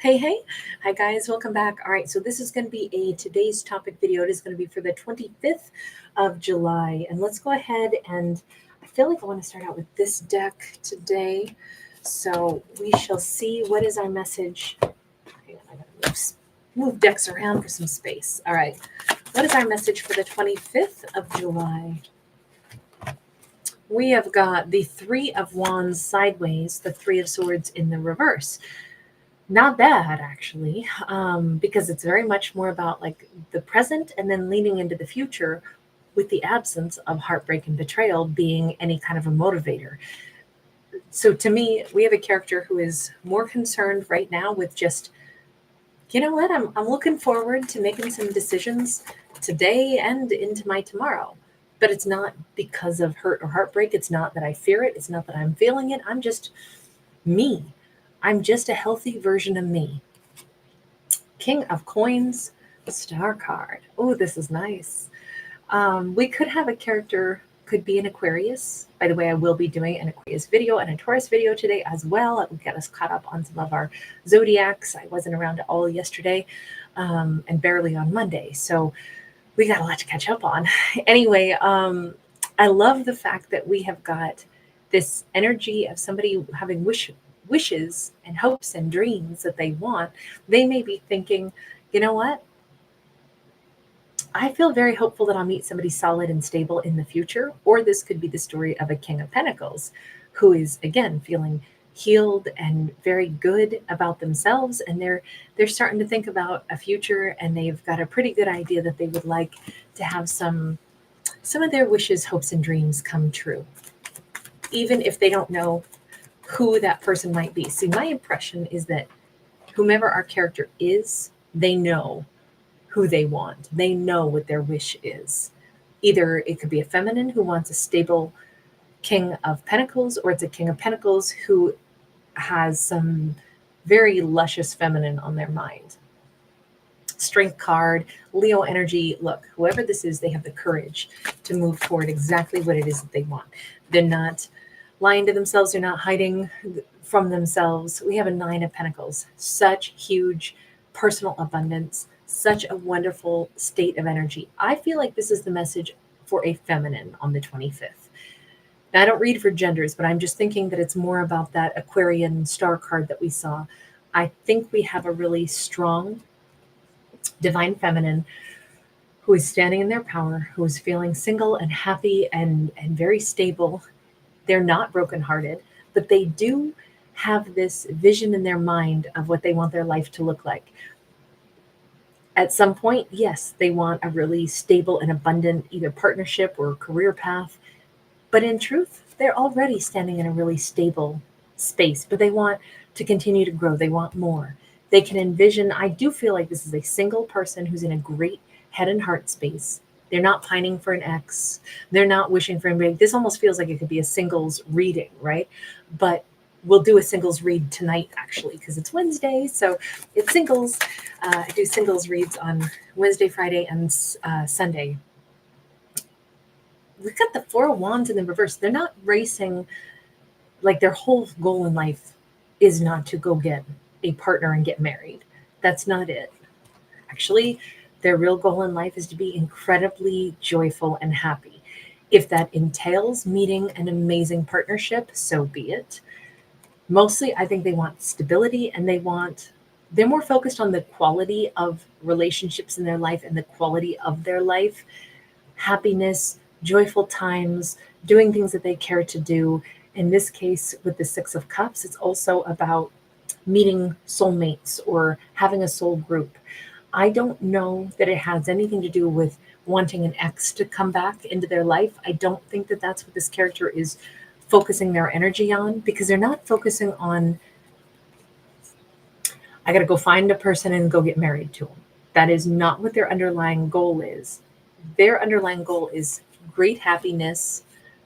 Hey, hi guys, welcome back. All right, so this is going to be a today's topic video. It is going to be for the 25th of July. And let's go ahead and I feel like I want to start out with this deck today. So we shall see what is our message. Hang on, I gotta move decks around for some space. All right, what is our message for the 25th of July? We have got the Three of Wands sideways, the Three of Swords in the reverse. Not bad, actually, because it's very much more about like the present and then leaning into the future with the absence of heartbreak and betrayal being any kind of a motivator. So to me, we have a character who is more concerned right now with just, you know what, I'm looking forward to making some decisions today and into my tomorrow. But it's not because of hurt or heartbreak. It's not that I fear it. It's not that I'm feeling it. I'm just me. I'm just a healthy version of me. King of Coins, Star card. Oh, this is nice. We could have a character, could be an Aquarius. By the way, I will be doing an Aquarius video and a Taurus video today as well. It will get us caught up on some of our zodiacs. I wasn't around at all yesterday and barely on Monday. So we got a lot to catch up on. Anyway, I love the fact that we have got this energy of somebody having wishes and hopes and dreams that they want. They may be thinking, you know what? I feel very hopeful that I'll meet somebody solid and stable in the future. Or this could be the story of a King of Pentacles who is, again, feeling healed and very good about themselves, and they're starting to think about a future, and they've got a pretty good idea that they would like to have some of their wishes, hopes, and dreams come true, even if they don't know who that person might be. See, my impression is that whomever our character is, they know who they want. They know what their wish is. Either it could be a feminine who wants a stable King of Pentacles, or it's a King of Pentacles who has some very luscious feminine on their mind. Strength card, Leo energy. Look, whoever this is, they have the courage to move forward exactly what it is that they want. They're not lying to themselves. They're not hiding from themselves. We have a Nine of Pentacles, such huge personal abundance, such a wonderful state of energy. I feel like this is the message for a feminine on the 25th. Now, I don't read for genders, but I'm just thinking that it's more about that Aquarian star card that we saw. I think we have a really strong divine feminine who is standing in their power, who is feeling single and happy and very stable. They're not brokenhearted, but they do have this vision in their mind of what they want their life to look like. At some point, yes, they want a really stable and abundant either partnership or career path. But in truth, they're already standing in a really stable space, but they want to continue to grow. They want more. They can envision, I do feel like this is a single person who's in a great head and heart space. They're not pining for an ex. They're not wishing for anybody. This almost feels like it could be a singles reading, right? But we'll do a singles read tonight, actually, because it's Wednesday. So it's singles. I do singles reads on Wednesday, Friday, and Sunday. We've got the Four of Wands in the reverse. They're not racing, like their whole goal in life is not to go get a partner and get married. That's not it. Actually, their real goal in life is to be incredibly joyful and happy. If that entails meeting an amazing partnership, so be it. Mostly, I think they want stability, and they're more focused on the quality of relationships in their life and the quality of their life, happiness, joyful times, doing things that they care to do. In this case, with the Six of Cups, it's also about meeting soulmates or having a soul group. I don't know that it has anything to do with wanting an ex to come back into their life. I don't think that that's what this character is focusing their energy on, because they're not focusing on, I got to go find a person and go get married to them. That is not what their underlying goal is. Their underlying goal is great happiness,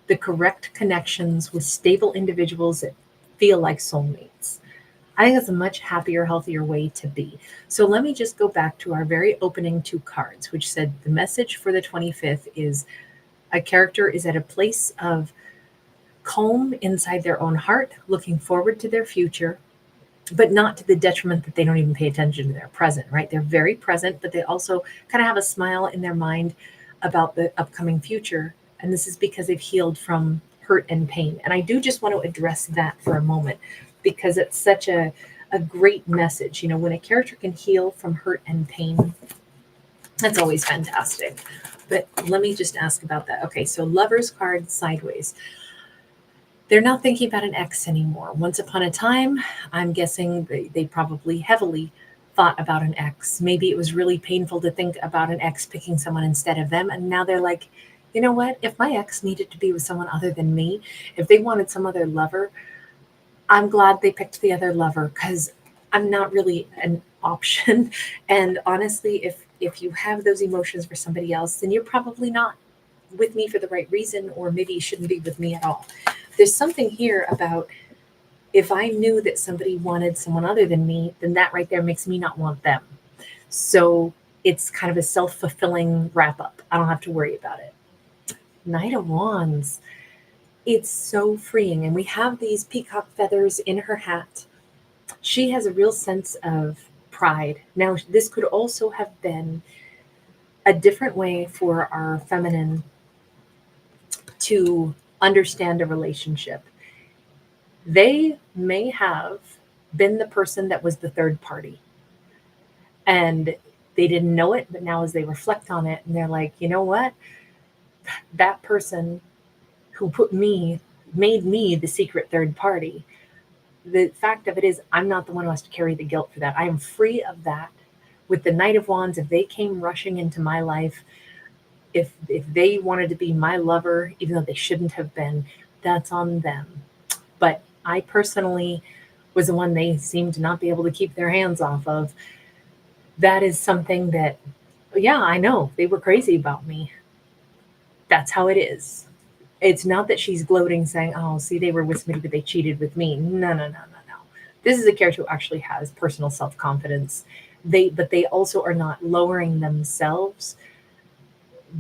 the correct connections with stable individuals that feel like soulmates. I think it's a much happier, healthier way to be. So let me just go back to our very opening two cards, which said the message for the 25th is a character is at a place of calm inside their own heart, looking forward to their future. but not to the detriment that they don't even pay attention to their present, right? They're very present, but they also kind of have a smile in their mind about the upcoming future. And this is because they've healed from hurt and pain. And I do just want to address that for a moment because it's such a great message. You know, when a character can heal from hurt and pain, that's always fantastic. But let me just ask about that. Okay, so Lover's card sideways. They're not thinking about an ex anymore. Once upon a time, I'm guessing they probably heavily thought about an ex. Maybe it was really painful to think about an ex picking someone instead of them. And now they're like, you know what? If my ex needed to be with someone other than me, if they wanted some other lover, I'm glad they picked the other lover because I'm not really an option. And honestly, if you have those emotions for somebody else, then you're probably not with me for the right reason, or maybe you shouldn't be with me at all. There's something here about if I knew that somebody wanted someone other than me, then that right there makes me not want them. So it's kind of a self fulfilling wrap up. I don't have to worry about it. Knight of Wands. It's so freeing. And we have these peacock feathers in her hat. She has a real sense of pride. Now, this could also have been a different way for our feminine to understand a relationship. They may have been the person that was the third party and they didn't know it, but now as they reflect on it and they're like, you know what? That person who made me the secret third party. The fact of it is, I'm not the one who has to carry the guilt for that. I am free of that. With the Knight of Wands, if they came rushing into my life, if they wanted to be my lover, even though they shouldn't have been, that's on them. But I personally was the one they seemed to not be able to keep their hands off of. That is something that, yeah, I know they were crazy about me. That's how it is. It's not that she's gloating saying, oh, see, they were with somebody, but they cheated with me. No, no, no, no, no. This is a character who actually has personal self-confidence. But they also are not lowering themselves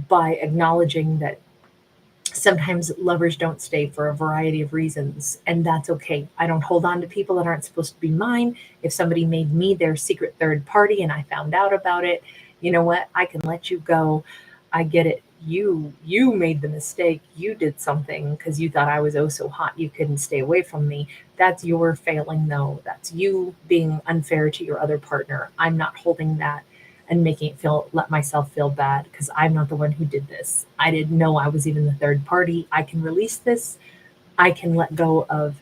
by acknowledging that sometimes lovers don't stay for a variety of reasons, and that's okay. I don't hold on to people that aren't supposed to be mine. If somebody made me their secret third party and I found out about it, you know what? I can let you go. I get it. You made the mistake. You did something because you thought I was oh so hot you couldn't stay away from me. That's your failing though. That's you being unfair to your other partner. I'm not holding that and making it let myself feel bad because I'm not the one who did this. I didn't know I was even the third party. I can release this. I can let go of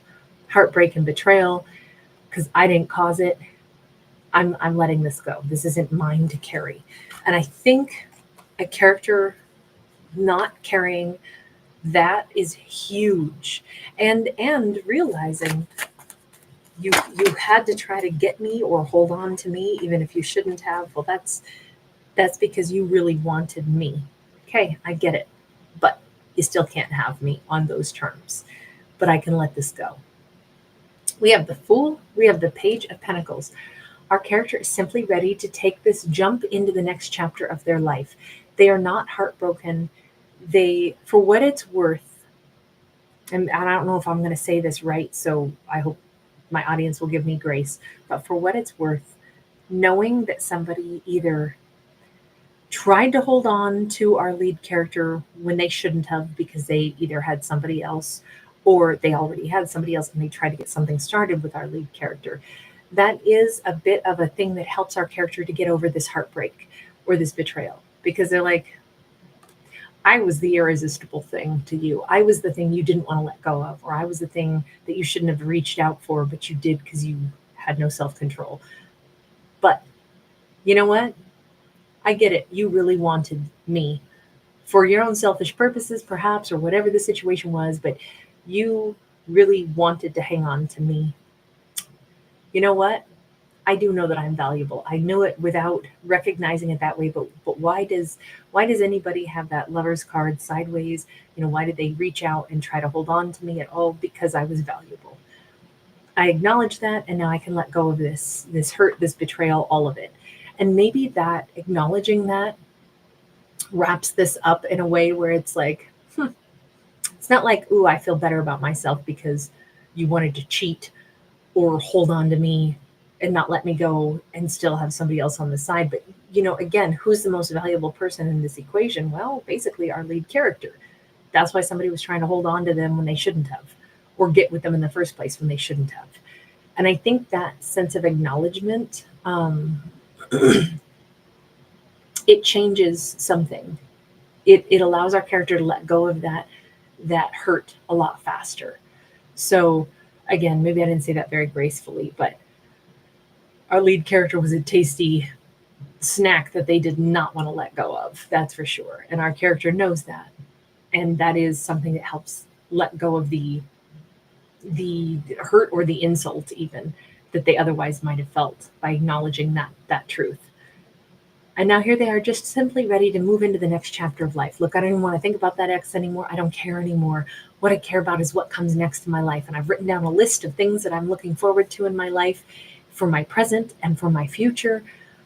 heartbreak and betrayal because I didn't cause it. I'm letting this go. This isn't mine to carry. And I think a character not carrying that is huge. And realizing you had to try to get me or hold on to me even if you shouldn't have. Well, that's because you really wanted me. Okay, I get it. But you still can't have me on those terms. But I can let this go. We have the Fool, we have the Page of Pentacles. Our character is simply ready to take this jump into the next chapter of their life. They are not heartbroken. They, for what it's worth, and I don't know if I'm going to say this right, so I hope my audience will give me grace, but for what it's worth, knowing that somebody either tried to hold on to our lead character when they shouldn't have because they either had somebody else or they already had somebody else and they tried to get something started with our lead character. That is a bit of a thing that helps our character to get over this heartbreak or this betrayal because they're like, I was the irresistible thing to you. I was the thing you didn't want to let go of, or I was the thing that you shouldn't have reached out for, but you did because you had no self-control. But you know what? I get it. You really wanted me for your own selfish purposes, perhaps, or whatever the situation was, but you really wanted to hang on to me. You know what? I do know that I'm valuable. I know it without recognizing it that way, but why does anybody have that Lover's card sideways? You know, why did they reach out and try to hold on to me at all? Because I was valuable. I acknowledge that, and now I can let go of this hurt, this betrayal, all of it. And maybe that acknowledging that wraps this up in a way where it's like, it's not like, ooh, I feel better about myself because you wanted to cheat, or hold on to me and not let me go and still have somebody else on the side. But, again, who's the most valuable person in this equation? Well, basically our lead character. That's why somebody was trying to hold on to them when they shouldn't have, or get with them in the first place when they shouldn't have. And I think that sense of acknowledgement, it changes something. It allows our character to let go of that hurt a lot faster. So again, maybe I didn't say that very gracefully, but our lead character was a tasty snack that they did not want to let go of. That's for sure. And our character knows that. And that is something that helps let go of the hurt or the insult even that they otherwise might have felt by acknowledging that truth. And now here they are, just simply ready to move into the next chapter of life. Look, I don't even want to think about that ex anymore. I don't care anymore. What I care about is what comes next in my life. And I've written down a list of things that I'm looking forward to in my life for my present and for my future.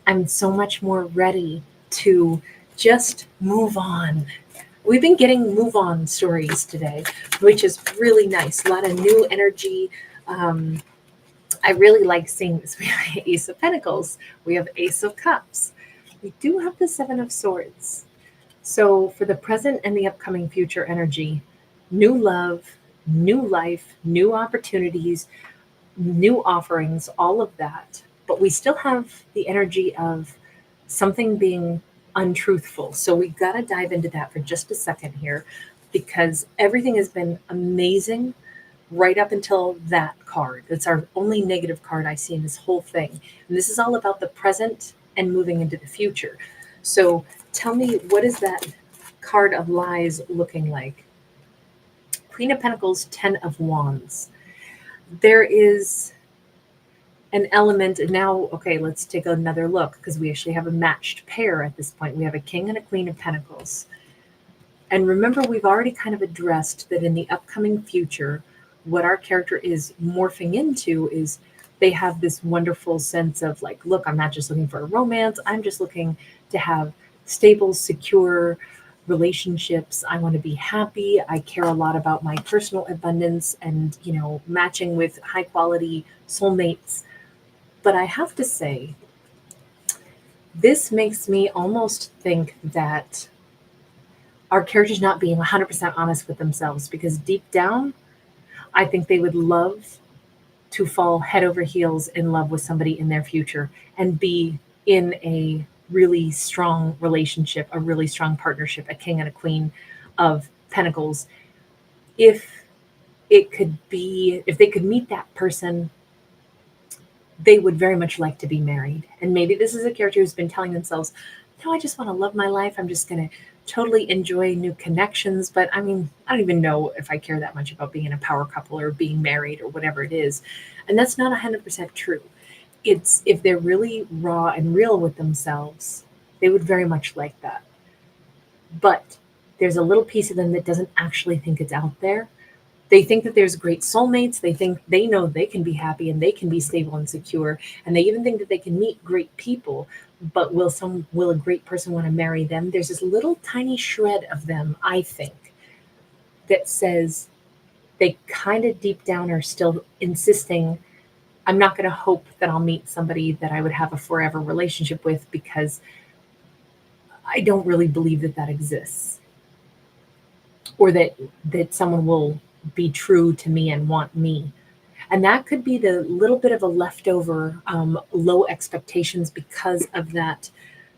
I'm so much more ready to just move on. We've been getting move on stories today, which is really nice. A lot of new energy. I really like seeing this. We have Ace of Pentacles. We have Ace of Cups. We do have the Seven of Swords. So for the present and the upcoming future energy, new love, new life, new opportunities, new offerings, all of that. But we still have the energy of something being untruthful. So we've got to dive into that for just a second here, because everything has been amazing right up until that card. That's our only negative card I see in this whole thing. And this is all about the present and moving into the future. So tell me, what is that card of lies looking like? Queen of Pentacles, 10 of Wands. There is an element, and now, okay, let's take another look, because we actually have a matched pair at this point. We have a King and a Queen of Pentacles. And remember, we've already kind of addressed that in the upcoming future, what our character is morphing into is they have this wonderful sense of like, look, I'm not just looking for a romance. I'm just looking to have stable, secure relationships. I want to be happy. I care a lot about my personal abundance and, matching with high quality soulmates. But I have to say, this makes me almost think that our character's not being 100% honest with themselves, because deep down, I think they would love to fall head over heels in love with somebody in their future and be in a really strong relationship, a really strong partnership, a king and a queen of pentacles. If they could meet that person, they would very much like to be married. And maybe this is a character who's been telling themselves, no, I just want to love my life. I'm just going to totally enjoy new connections. But I mean, I don't even know if I care that much about being in a power couple or being married or whatever it is. And that's not 100% true. It's if they're really raw and real with themselves, they would very much like that. But there's a little piece of them that doesn't actually think it's out there. They think that there's great soulmates. They know they can be happy and they can be stable and secure. And they even think that they can meet great people. But will a great person want to marry them? There's this little tiny shred of them, I think, that says they kind of deep down are still insisting, I'm not going to hope that I'll meet somebody that I would have a forever relationship with, because I don't really believe that exists, or that someone will be true to me and want me. And that could be the little bit of a leftover low expectations because of that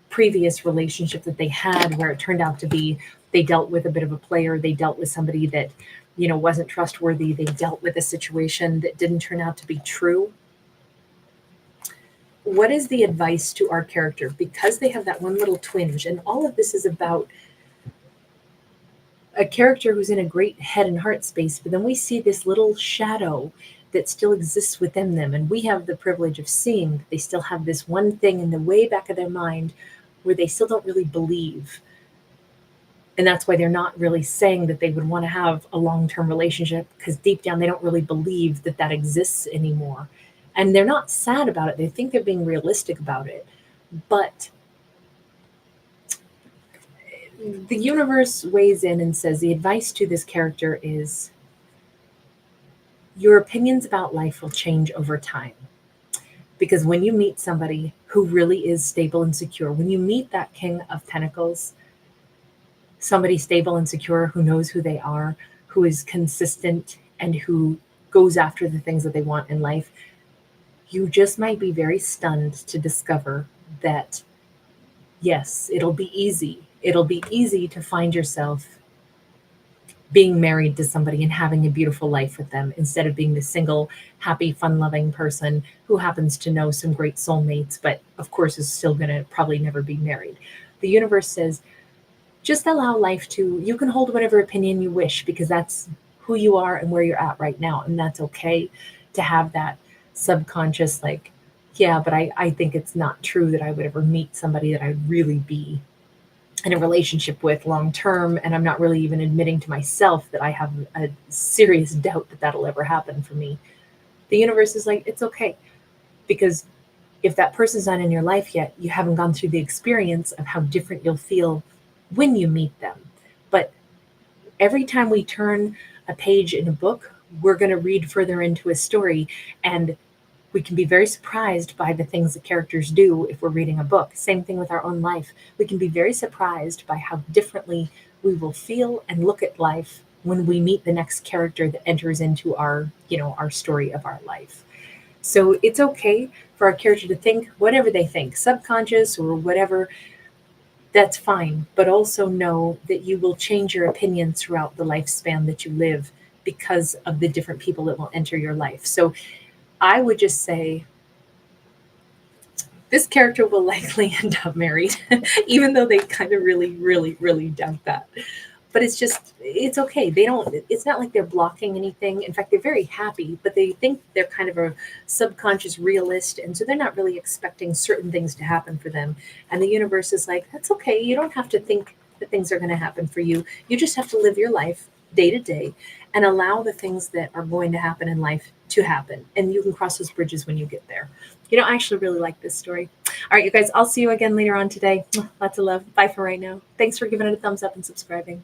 previous relationship that they had, where it turned out to be they dealt with a bit of a player. They dealt with somebody that, wasn't trustworthy. They dealt with a situation that didn't turn out to be true. What is the advice to our character? Because they have that one little twinge, and all of this is about a character who's in a great head and heart space, but then we see this little shadow that still exists within them. And we have the privilege of seeing that they still have this one thing in the way back of their mind where they still don't really believe. And that's why they're not really saying that they would want to have a long-term relationship, because deep down they don't really believe that exists anymore. And they're not sad about it. They think they're being realistic about it. But the universe weighs in and says the advice to this character is your opinions about life will change over time. Because when you meet somebody who really is stable and secure, when you meet that King of Pentacles, somebody stable and secure who knows who they are, who is consistent, and who goes after the things that they want in life, you just might be very stunned to discover that, yes, it'll be easy. It'll be easy to find yourself being married to somebody and having a beautiful life with them instead of being the single, happy, fun loving person who happens to know some great soulmates, but of course is still going to probably never be married. The universe says, just allow life to, you can hold whatever opinion you wish because that's who you are and where you're at right now. And that's okay to have that subconscious, like, yeah, but I think it's not true that I would ever meet somebody that I'd really be in a relationship with long term, and I'm not really even admitting to myself that I have a serious doubt that that'll ever happen for me. The universe is like, it's okay, because if that person's not in your life yet, you haven't gone through the experience of how different you'll feel when you meet them. But every time we turn a page in a book, we're going to read further into a story, and we can be very surprised by the things that characters do if we're reading a book. Same thing with our own life. We can be very surprised by how differently we will feel and look at life when we meet the next character that enters into our, our story of our life. So it's okay for our character to think whatever they think, subconscious or whatever, that's fine. But also know that you will change your opinions throughout the lifespan that you live because of the different people that will enter your life. So I would just say this character will likely end up married, even though they kind of really, really, really doubt that. But it's okay. It's not like they're blocking anything. In fact, they're very happy, but they think they're kind of a subconscious realist. And so they're not really expecting certain things to happen for them. And the universe is like, that's okay. You don't have to think that things are going to happen for you. You just have to live your life day to day and allow the things that are going to happen in life to happen. And you can cross those bridges when you get there. I actually really like this story. All right, you guys, I'll see you again later on today. Lots of love. Bye for right now. Thanks for giving it a thumbs up and subscribing.